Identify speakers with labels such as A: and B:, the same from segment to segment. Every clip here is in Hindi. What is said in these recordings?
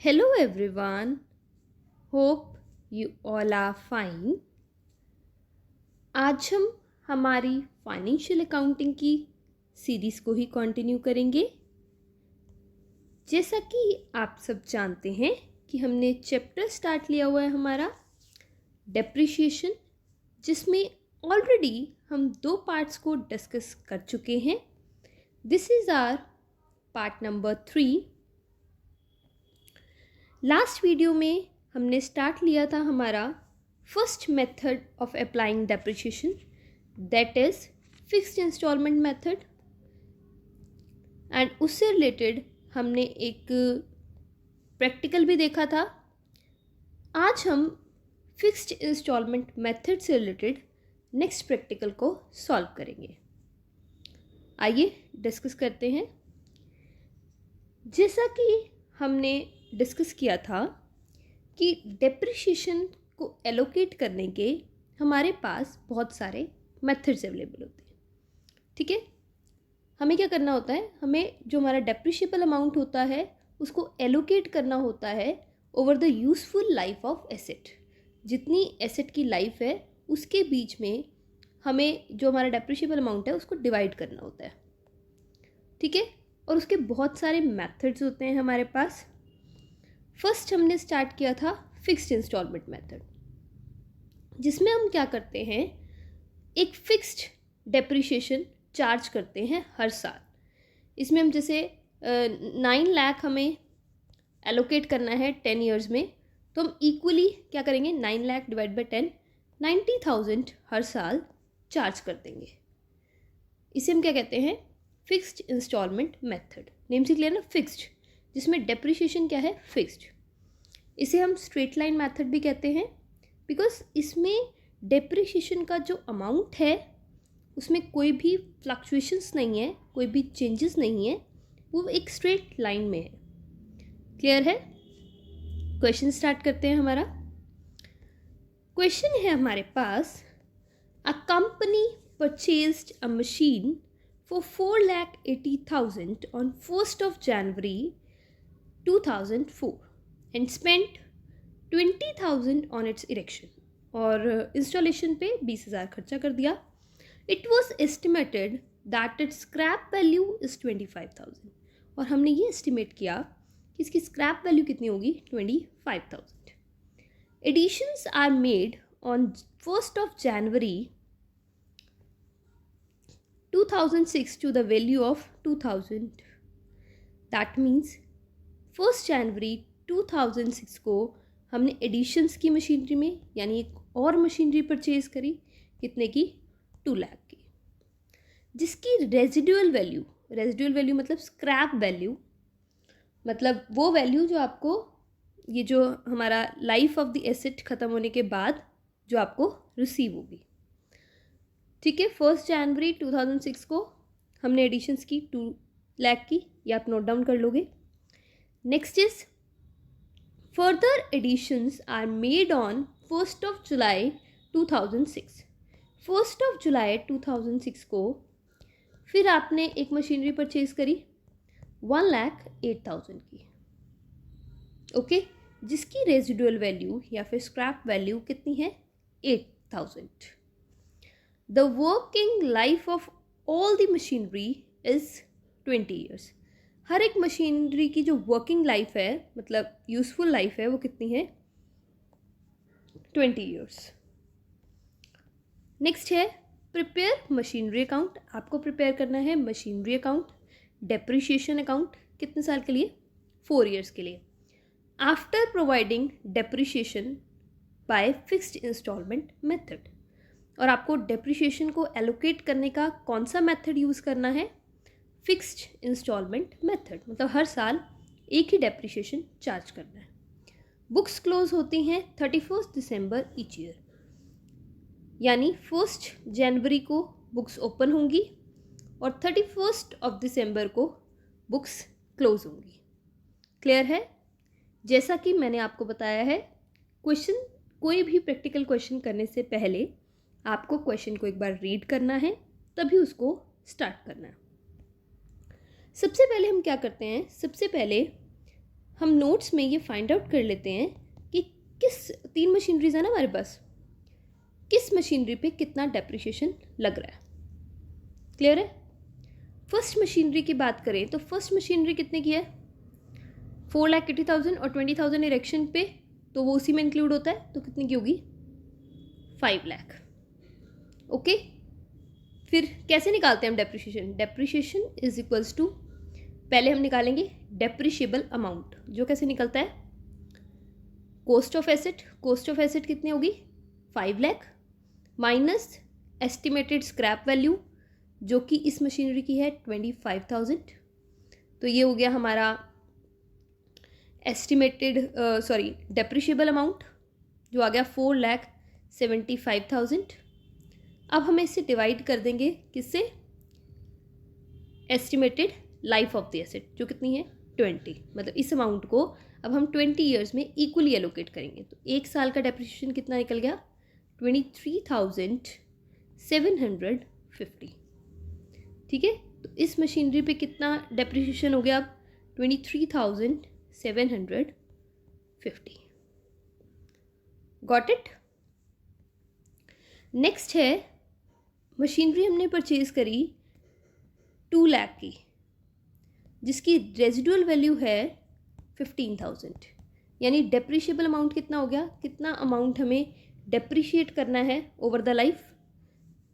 A: Hello everyone, hope you all are fine. आज हम हमारी फाइनेंशियल अकाउंटिंग की सीरीज़ को ही कंटिन्यू करेंगे। जैसा कि आप सब जानते हैं कि हमने चैप्टर स्टार्ट लिया हुआ है हमारा डेप्रिशिएशन, जिसमें ऑलरेडी हम 2 पार्ट्स को डिस्कस कर चुके हैं। This is our part number 3। Last video में हमने स्टार्ट लिया था हमारा first method of applying depreciation, that is fixed instalment method, and उससे रिलेटेड हमने एक प्रैक्टिकल भी देखा था। आज हम फिक्स्ड इंस्टॉलमेंट मेथड से रिलेटेड नेक्स्ट प्रैक्टिकल को सॉल्व करेंगे। आइए डिस्कस करते हैं। जैसा कि हमने डिस्कस किया था कि डेप्रिशिएशन को एलोकेट करने के हमारे पास बहुत सारे मेथड्स अवेलेबल होते हैं। ठीक है, हमें क्या करना होता है, हमें जो हमारा डेप्रिशिएबल अमाउंट होता है उसको एलोकेट करना होता है over the useful life of asset. जितनी एसेट की लाइफ है उसके बीच में हमें जो हमारा डेप्रिशिएबल अमाउंट है उसको डिवाइड करना होता है। ठीक है, और उसके बहुत सारे मेथड्स होते हैं हमारे पास। फर्स्ट हमने स्टार्ट किया था फिक्स्ड इंस्टॉलमेंट मेथड, जिसमें हम क्या करते हैं, एक फिक्स्ड डेप्रिशिएशन चार्ज करते हैं हर साल। इसमें हम जैसे 9 लाख हमें एलोकेट करना है 10 ईयर्स में, तो हम इक्वली क्या करेंगे, 9 लाख डिवाइड बाई 10, 90,000 हर साल चार्ज कर देंगे। इसे हम क्या कहते हैं, फिक्स्ड इंस्टॉलमेंट मेथड। नेम से क्लियर ना, फिक्स्ड, जिसमें डेप्रिशिएशन क्या है, फिक्स्ड। इसे हम स्ट्रेट लाइन मेथड भी कहते हैं, बिकॉज इसमें डेप्रिशिएशन का जो अमाउंट है उसमें कोई भी फ्लक्चुएशंस नहीं है, कोई भी चेंजेस नहीं है, वो एक स्ट्रेट लाइन में है। क्लियर है? क्वेश्चन स्टार्ट करते हैं हमारा। क्वेश्चन है हमारे पास, a company purchased a machine for 4,80,000 on 1st of January 2004 and spent 20,000 on its erection, और इंस्टॉलेशन पे 20,000 खर्चा कर दिया। It was estimated that its scrap value is 25,000, और हमने ये एस्टिमेट किया कि इसकी स्क्रैप वैल्यू कितनी होगी, 25,000। Additions are made on 1st of January 2006 to the value of 2000. That means 1st जनवरी 2006 को हमने एडिशंस की मशीनरी में, यानी एक और मशीनरी परचेज करी, कितने की, 2 लाख की, जिसकी रेजिडुअल वैल्यू मतलब स्क्रैप वैल्यू, मतलब वो वैल्यू जो आपको, ये जो हमारा लाइफ ऑफ द एसेट ख़त्म होने के बाद जो आपको रिसीव होगी। ठीक है, 1st जनवरी 2006 को हमने एडिशंस की 2 लाख की, ये आप नोट डाउन कर लोगे। Next is further additions are made on 1st of July 2006। 1st of July 2006 को फिर आपने एक मशीनरी परचेज करी 1,08,000 की, ओके, जिसकी रेजिडुअल वैल्यू या फिर स्क्रैप वैल्यू कितनी है, 8,000। The working life of all the machinery is 20 years। हर एक मशीनरी की जो वर्किंग लाइफ है, मतलब यूजफुल लाइफ है, वो कितनी है, 20 years। नेक्स्ट है प्रिपेयर मशीनरी अकाउंट। आपको प्रिपेयर करना है मशीनरी अकाउंट, डेप्रिशिएशन अकाउंट, कितने साल के लिए, 4 years के लिए, after providing depreciation by fixed instalment method. और आपको डेप्रिशिएशन को एलोकेट करने का कौन सा मेथड यूज़ करना है, फिक्स्ड इंस्टॉलमेंट मेथड, मतलब हर साल एक ही डेप्रिशिएशन चार्ज करना है। बुक्स क्लोज होती हैं 31 दिसंबर ईच ईयर, यानी 1st जनवरी को बुक्स ओपन होंगी और 31 of दिसंबर को बुक्स क्लोज होंगी। क्लियर है? जैसा कि मैंने आपको बताया है, क्वेश्चन, कोई भी प्रैक्टिकल क्वेश्चन करने से पहले आपको क्वेश्चन को एक बार रीड करना है, तभी उसको स्टार्ट करना है। सबसे पहले हम क्या करते हैं, सबसे पहले हम नोट्स में ये फाइंड आउट कर लेते हैं कि किस 3 मशीनरीज है ना हमारे पास, किस मशीनरी पे कितना डेप्रिसिएशन लग रहा है। क्लियर है? फर्स्ट मशीनरी की बात करें तो फर्स्ट मशीनरी कितने की है, 4,80,000 और 20,000 इरेक्शन पे, तो वो उसी में इंक्लूड होता है, तो कितनी की होगी, 5 लाख। ओके, फिर कैसे निकालते हैं हम depreciation? Depreciation is equals to, पहले हम निकालेंगे डेप्रिशिएबल अमाउंट, जो कैसे निकलता है, cost of asset. Cost of asset कितनी होगी, 5 lakh minus estimated scrap value जो कि इस मशीनरी की है 25,000, तो ये हो गया हमारा एस्टिमेटेड डेप्रिशिएबल अमाउंट जो आ गया 4,75,000। अब हम इसे डिवाइड कर देंगे किससे, estimated life of the asset जो कितनी है 20, मतलब इस अमाउंट को अब हम 20 ईयर्स में इक्वली एलोकेट करेंगे, तो एक साल का डेप्रिसिएशन कितना निकल गया, 23,750। ठीक है, तो इस मशीनरी पे कितना डेप्रिसिएशन हो गया अब, 23,750। Got it? नेक्स्ट है मशीनरी हमने परचेज करी 2 लाख की, जिसकी रेजिडुअल वैल्यू है 15,000, यानी डेप्रिशिएबल अमाउंट कितना हो गया, कितना अमाउंट हमें डेप्रिशिएट करना है ओवर द लाइफ,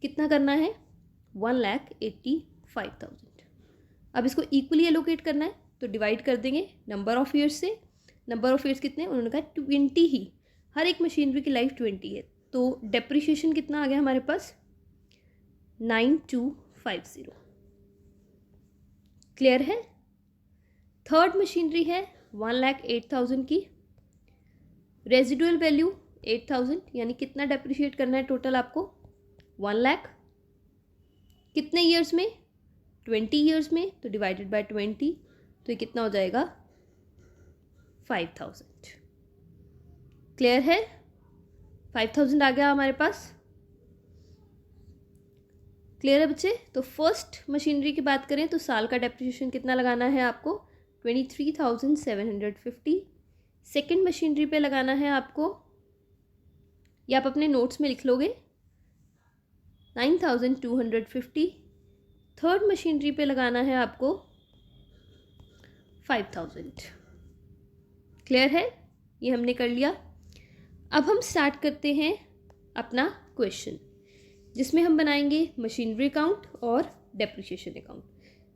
A: कितना करना है, 1,85,000। अब इसको इक्वली एलोकेट करना है तो डिवाइड कर देंगे नंबर ऑफ ईयर्स से। नंबर ऑफ ईयर्स कितने, उन्होंने कहा 20 ही, हर एक मशीनरी की लाइफ 20 है, तो डेप्रिशिएशन कितना आ गया हमारे पास, 9,250। क्लियर है? थर्ड मशीनरी है 1,08,000 की, रेजिडुअल वैल्यू 8,000, यानी कितना डेप्रिशिएट करना है टोटल आपको, 1 लाख, कितने ईयर्स में, 20 ईयर्स में, तो डिवाइडेड बाय 20, तो ये कितना हो जाएगा, 5,000। क्लियर है? 5,000 आ गया हमारे पास। क्लियर है बच्चे? तो फर्स्ट मशीनरी की बात करें तो साल का डेप्रिसिएशन कितना लगाना है आपको, 23,750। सेकेंड मशीनरी पे लगाना है आपको, या आप अपने नोट्स में लिख लोगे, 9,250। थर्ड मशीनरी पे लगाना है आपको 5,000। क्लियर है? ये हमने कर लिया। अब हम स्टार्ट करते हैं अपना क्वेश्चन, जिसमें हम बनाएंगे मशीनरी अकाउंट और डेप्रिसिएशन अकाउंट।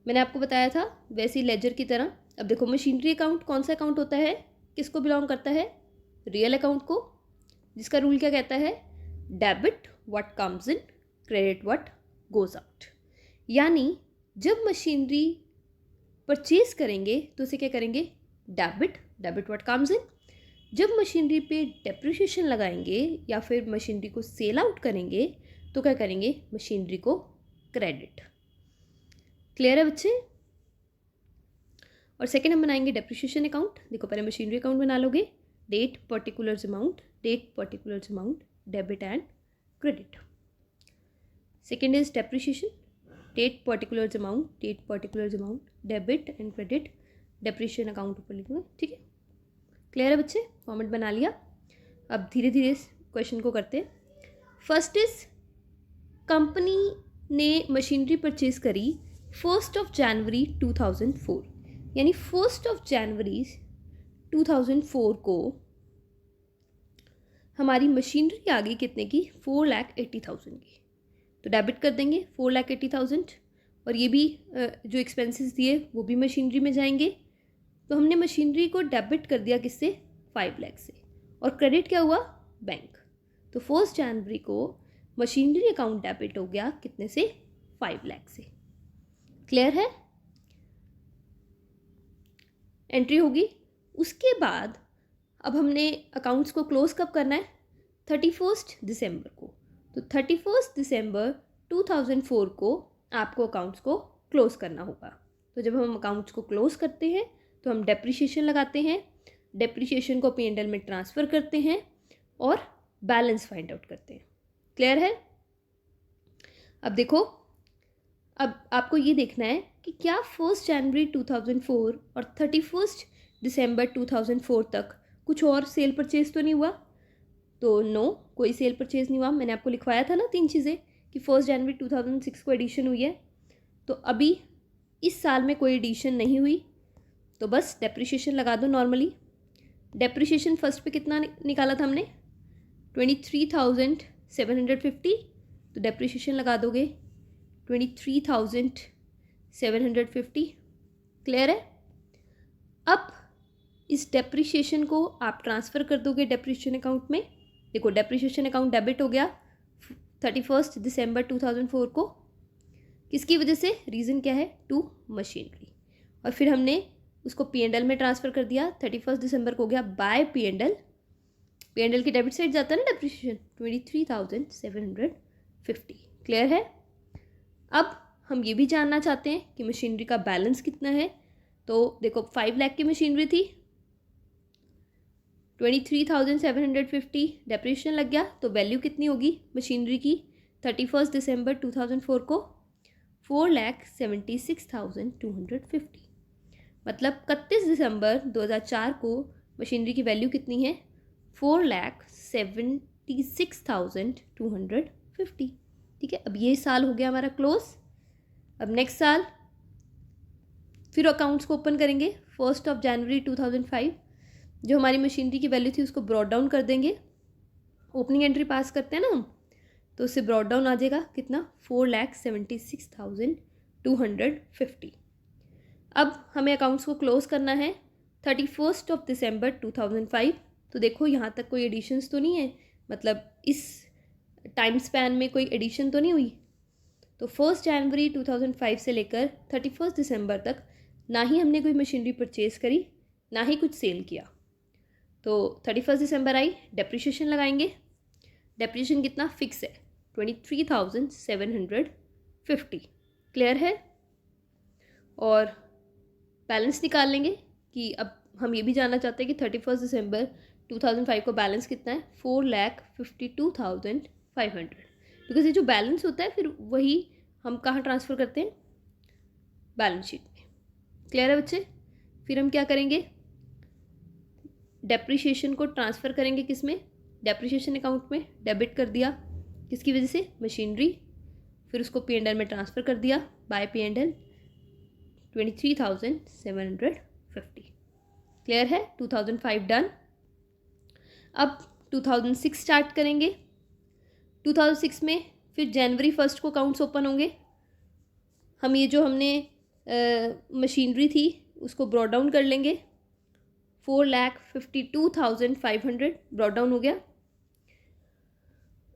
A: मैंने आपको बताया था वैसे ही लेजर की तरह। अब देखो, मशीनरी अकाउंट कौन सा अकाउंट होता है, किसको बिलोंग करता है, रियल अकाउंट को, जिसका रूल क्या कहता है, debit what comes in, credit what goes out. यानी जब मशीनरी परचेज करेंगे तो उसे क्या करेंगे, डेबिट व्हाट कम्स इन। जब मशीनरी पे डेप्रिसिएशन लगाएंगे या फिर मशीनरी को सेल आउट करेंगे तो क्या करेंगे, मशीनरी को क्रेडिट। क्लियर है बच्चे? और सेकेंड हम बनाएंगे डेप्रिसिएशन अकाउंट। देखो, पहले मशीनरी अकाउंट बना लोगे, date particulars amount, debit and credit. Second is depreciation, date particulars amount, debit and credit, depreciation account ऊपर लिखूंगा। ठीक है, क्लियर है बच्चे? फॉर्मेट बना लिया। अब धीरे धीरे इस क्वेश्चन को करते हैं। फर्स्ट इज, कंपनी ने मशीनरी परचेज करी 1 जनवरी 2004, यानी 1 जनवरी 2004 को हमारी मशीनरी आ गई कितने की, 4,80,000 की, तो डेबिट कर देंगे 4,80,000। और ये भी जो एक्सपेंसेस दिए वो भी मशीनरी में जाएंगे, तो हमने मशीनरी को डेबिट कर दिया किससे, 5 लाख से, और क्रेडिट क्या हुआ, बैंक। तो 1 जनवरी को मशीनरी अकाउंट डेबिट हो गया कितने से, 5 लाख से। क्लियर है? एंट्री होगी। उसके बाद अब हमने अकाउंट्स को क्लोज कब करना है, 31 दिसंबर को। तो 31 दिसंबर 2004 को आपको अकाउंट्स को क्लोज करना होगा। तो जब हम अकाउंट्स को क्लोज करते हैं तो हम डेप्रिसिएशन लगाते हैं, डेप्रिसिएशन को P&L में ट्रांसफ़र करते हैं और बैलेंस फाइंड आउट करते हैं। क्लियर है? अब देखो, अब आपको ये देखना है कि क्या 1 जनवरी 2004 और 31 दिसंबर 2004 तक कुछ और सेल परचेज तो नहीं हुआ? तो नो, कोई सेल परचेज नहीं हुआ। मैंने आपको लिखवाया था ना 3 चीज़ें कि 1 जनवरी 2006 को एडिशन हुई है। तो अभी इस साल में कोई एडिशन नहीं हुई, तो बस डेप्रिशिएशन लगा दो नॉर्मली। डेप्रिशिएशन फर्स्ट पे कितना निकाला था हमने? 23,750। तो डेप्रिशिएशन लगा दोगे 23,750। क्लियर है? अब इस डेप्रिशिएशन को आप ट्रांसफ़र कर दोगे डेप्रिशिएशन अकाउंट में। देखो, डेप्रिशिएशन अकाउंट डेबिट हो गया 31 दिसंबर 2004 को। किसकी वजह से? रीज़न क्या है? To machinery. और फिर हमने उसको P&L में ट्रांसफ़र कर दिया। 31 दिसंबर को हो गया बाय P&L। P&L की डेबिट साइड जाता है ना डेप्रिशिएशन, 23,750। क्लियर है? अब हम ये भी जानना चाहते हैं कि मशीनरी का बैलेंस कितना है। तो देखो, 5 लाख की मशीनरी थी, 23,750 डेप्रिशिएशन लग गया, तो वैल्यू कितनी होगी मशीनरी की 31 दिसंबर 2004 को? 4,76,250। मतलब 31 दिसंबर 2004 को मशीनरी की वैल्यू कितनी है? 4,76,250। ठीक है, अब ये साल हो गया हमारा क्लोज। अब नेक्स्ट साल फिर अकाउंट्स को ओपन करेंगे 1 जनवरी 2005। जो हमारी मशीनरी की वैल्यू थी उसको ब्रॉड डाउन कर देंगे। ओपनिंग एंट्री पास करते हैं ना हम, तो उससे ब्रॉड डाउन आ जाएगा कितना? 4,76,250। अब हमें अकाउंट्स को क्लोज करना है 31 दिसंबर 2005। तो देखो, यहाँ तक कोई एडिशंस तो नहीं है, मतलब इस टाइम स्पैन में कोई एडिशन तो नहीं हुई। तो 1 जनवरी 2005 से लेकर 31 दिसंबर तक ना ही हमने कोई मशीनरी परचेज करी, ना ही कुछ सेल किया। तो 31 दिसंबर आई, डेप्रिशिएशन लगाएंगे। डेप्रिशिएशन कितना? फिक्स है 23,750। क्लियर है? और बैलेंस निकाल लेंगे कि अब हम ये भी जानना चाहते हैं कि 31 दिसंबर 2005 को बैलेंस कितना है? 4,52,500। बिकॉज ये जो बैलेंस होता है फिर वही हम कहाँ ट्रांसफ़र करते हैं? बैलेंस शीट में। क्लियर है बच्चे? फिर हम क्या करेंगे? डेप्रिशिएशन को ट्रांसफ़र करेंगे किस में? डेप्रिशिएशन अकाउंट में। डेबिट कर दिया, किसकी वजह से? मशीनरी। फिर उसको P&L में ट्रांसफ़र कर दिया बाय P&L 23,750। क्लियर है? 2005 डन। अब 2006 स्टार्ट करेंगे। 2006 में फिर जनवरी 1 को अकाउंट्स ओपन होंगे। हम ये जो हमने मशीनरी थी उसको ब्रॉड डाउन कर लेंगे। 4,52,500 ब्रॉड डाउन हो गया।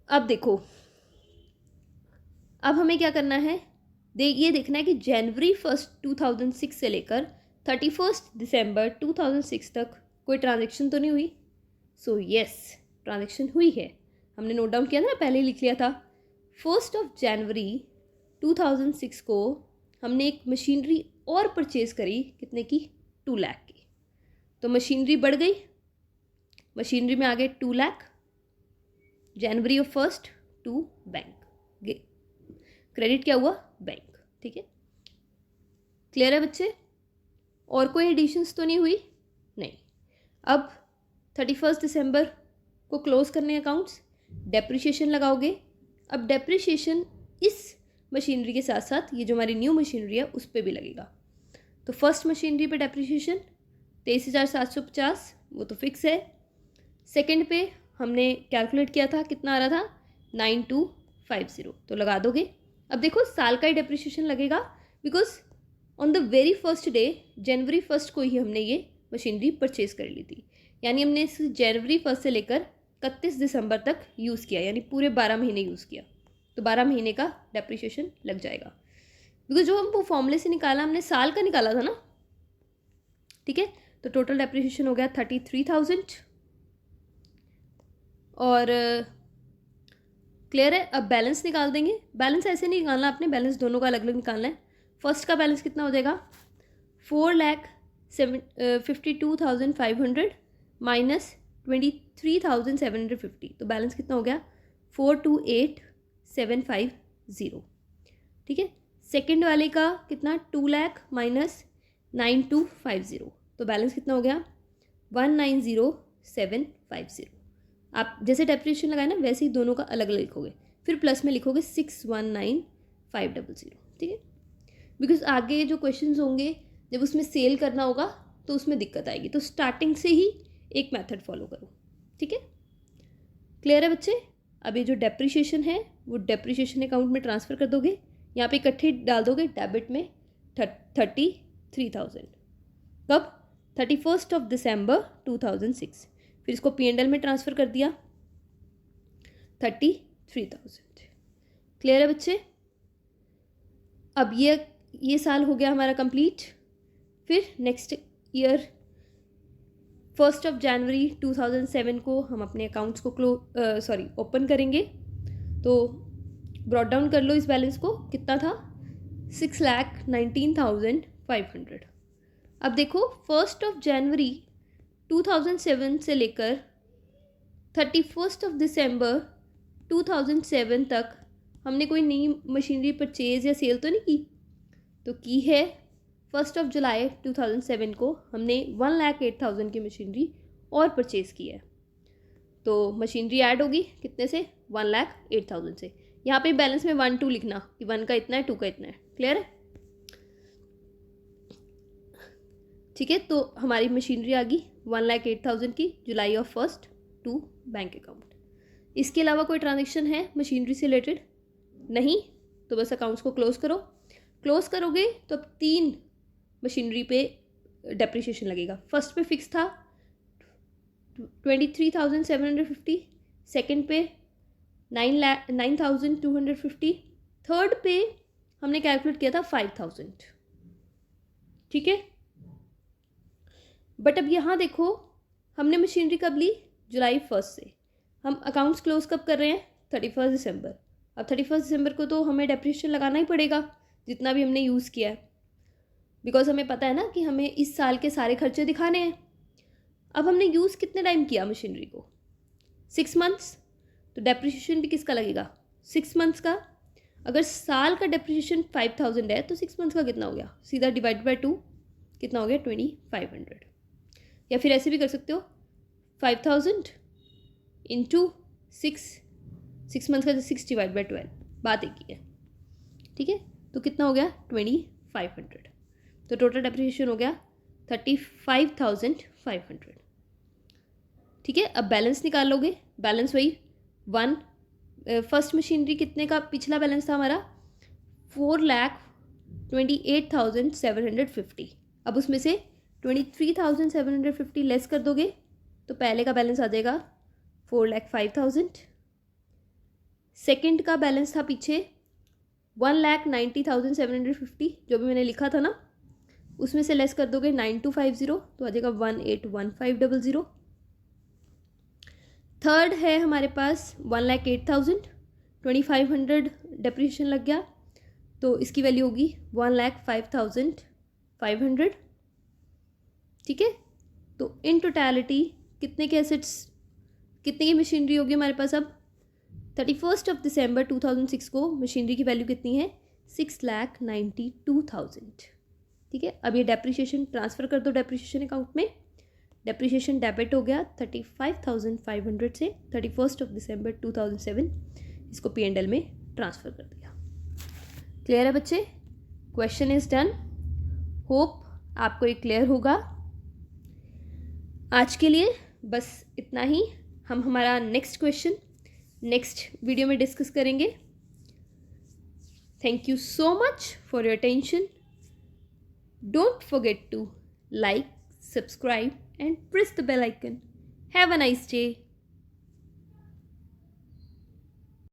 A: अब देखो, अब हमें क्या करना है? ये देखना है कि जनवरी 1 2006 से लेकर 31 दिसंबर 2006 तक कोई ट्रांजेक्शन तो नहीं हुई। सो यस, ट्रांजेक्शन हुई है। हमने नोट डाउन किया था ना, पहले ही लिख लिया था। 1 जनवरी 2006 को हमने एक मशीनरी और परचेज़ करी, कितने की? 2 लाख की। तो मशीनरी बढ़ गई, मशीनरी में आ गए 2 lakh. January of 1 to bank, credit क्या हुआ? बैंक। ठीक है, क्लियर है बच्चे? और कोई एडिशंस तो नहीं हुई? नहीं। अब 31 दिसंबर को क्लोज करने अकाउंट्स, डेप्रिशिएशन लगाओगे। अब डेप्रिशिएशन इस मशीनरी के साथ साथ ये जो हमारी न्यू मशीनरी है उस पर भी लगेगा। तो फर्स्ट मशीनरी पे डेप्रिशिएशन 23,750, वो तो फिक्स है। सेकंड पे हमने कैलकुलेट किया था, कितना आ रहा था? 9,250, तो लगा दोगे। अब देखो, साल का ही डेप्रिशिएशन लगेगा, because on the very first day January 1 को ही हमने ये मशीनरी परचेज कर ली थी। यानी हमने इस जनवरी 1 से लेकर 31 दिसंबर तक यूज़ किया, यानी पूरे 12 महीने यूज़ किया। तो 12 महीने का डेप्रिशिएशन लग जाएगा, बिकॉज जो हम वो फॉर्मूले से निकाला हमने साल का निकाला था ना। ठीक है, तो टोटल डेप्रिशिएशन हो गया 33,000। और क्लियर है? अब बैलेंस निकाल देंगे। बैलेंस ऐसे नहीं निकालना आपने, बैलेंस दोनों का अलग अलग निकालना है। फर्स्ट का बैलेंस कितना हो जाएगा? 4,52,500 माइनस 23,750, तो बैलेंस कितना हो गया? 428,750। ठीक है, सेकेंड वाले का कितना? 2 लाख माइनस 9,250, तो बैलेंस कितना हो गया 190750। आप जैसे डेप्रिसिएशन लगाए ना वैसे ही दोनों का अलग अलग लिखोगे, फिर प्लस में लिखोगे 619500, ठीक है। बिकॉज आगे जो क्वेश्चंस होंगे जब उसमें सेल करना होगा तो उसमें दिक्कत आएगी, तो स्टार्टिंग से ही एक मेथड फॉलो करो, ठीक है। क्लियर है बच्चे? अब ये जो डेप्रिसिएशन है वो डेप्रिसिएशन अकाउंट में ट्रांसफ़र कर दोगे, यहाँ पे इकट्ठे डाल दोगे डेबिट में 33,000। कब? 31 दिसंबर 2006। फिर इसको P&L में ट्रांसफ़र कर दिया 33,000। क्लियर है बच्चे? अब ये साल हो गया हमारा कंप्लीट। फिर नेक्स्ट ईयर 1 जनवरी 2007 को हम अपने अकाउंट्स को ओपन करेंगे। तो ब्रॉट डाउन कर लो इस बैलेंस को, कितना था 6,19,500। अब देखो 1 जनवरी 2007 से लेकर 31 दिसंबर 2007 तक हमने कोई नई मशीनरी परचेज या सेल तो नहीं की, तो की है 1 जुलाई 2007 को हमने 1,08,000 की मशीनरी और परचेज की है। तो मशीनरी ऐड होगी कितने से 1,08,000 से। यहाँ पे बैलेंस में 1 2 लिखना कि 1 का इतना है 2 का इतना है। क्लियर है? ठीक है, तो हमारी मशीनरी आ गई 1,08,000 की July of 1 to bank account. इसके अलावा कोई ट्रांजेक्शन है मशीनरी से रिलेटेड? नहीं, तो बस अकाउंट्स को क्लोज करो। क्लोज करोगे तो अब 3 मशीनरी पे डेप्रिसिएशन लगेगा। फर्स्ट पे फिक्स था 23,750, सेकंड पे 9,250, थर्ड पे हमने कैलकुलेट किया था 5,000, ठीक है। बट अब यहाँ देखो हमने मशीनरी कब ली? जुलाई 1 से। हम अकाउंट्स क्लोज कब कर रहे हैं? 31 दिसंबर। अब 31 दिसंबर को तो हमें डेप्रिसिएशन लगाना ही पड़ेगा जितना भी हमने यूज़ किया है, बिकॉज हमें पता है ना कि हमें इस साल के सारे खर्चे दिखाने हैं। अब हमने यूज़ कितने टाइम किया मशीनरी को? 6 मंथ्स। तो डेप्रिसिएशन भी किसका लगेगा? 6 मंथ्स का। अगर साल का डेप्रिसिएशन 5,000 है तो 6 मंथ्स का कितना हो गया? सीधा डिवाइड बाय 2 कितना हो गया? 2,500। या फिर ऐसे भी कर सकते हो 5,000 इंटू 6 मंथ्स का 6 डिवाइड बाई 12, बात एक ही है, ठीक है। तो कितना हो गया? 2,500। तो टोटल डेप्रिसिएशन हो गया 35,500, ठीक है। अब बैलेंस निकाल लोगे। बैलेंस वही फर्स्ट मशीनरी कितने का पिछला बैलेंस था हमारा? 4,28,750। अब उसमें से 23,750 लेस कर दोगे तो पहले का बैलेंस आ जाएगा 4,05,000। सेकंड का बैलेंस था पीछे 1,90,750, जो भी मैंने लिखा था ना, उसमें से लेस कर दोगे 9,250 तो आ जाएगा 1,81500। थर्ड है हमारे पास 1,08,000, 2,500 डेप्रिसिएशन लग गया तो इसकी वैल्यू होगी 1,05,500, ठीक है। तो इन टोटलिटी कितने के एसेट्स, कितने की मशीनरी होगी हमारे पास? अब 31 दिसंबर 2006 को मशीनरी की वैल्यू कितनी है? 6,92,000, ठीक है। अब ये डेप्रिसिएशन ट्रांसफ़र कर दो डेप्रिसिएशन अकाउंट में। डेप्रिसिएशन डेबिट हो गया 35,500 से 31 दिसंबर 2007, इसको P&L में ट्रांसफ़र कर दिया। क्लियर है बच्चे? Question is done. होप आपको ये क्लियर होगा। आज के लिए बस इतना ही। हम हमारा नेक्स्ट क्वेश्चन नेक्स्ट वीडियो में डिस्कस करेंगे। Thank you so much for your attention. Don't forget to like, subscribe and press the bell icon. Have a nice day.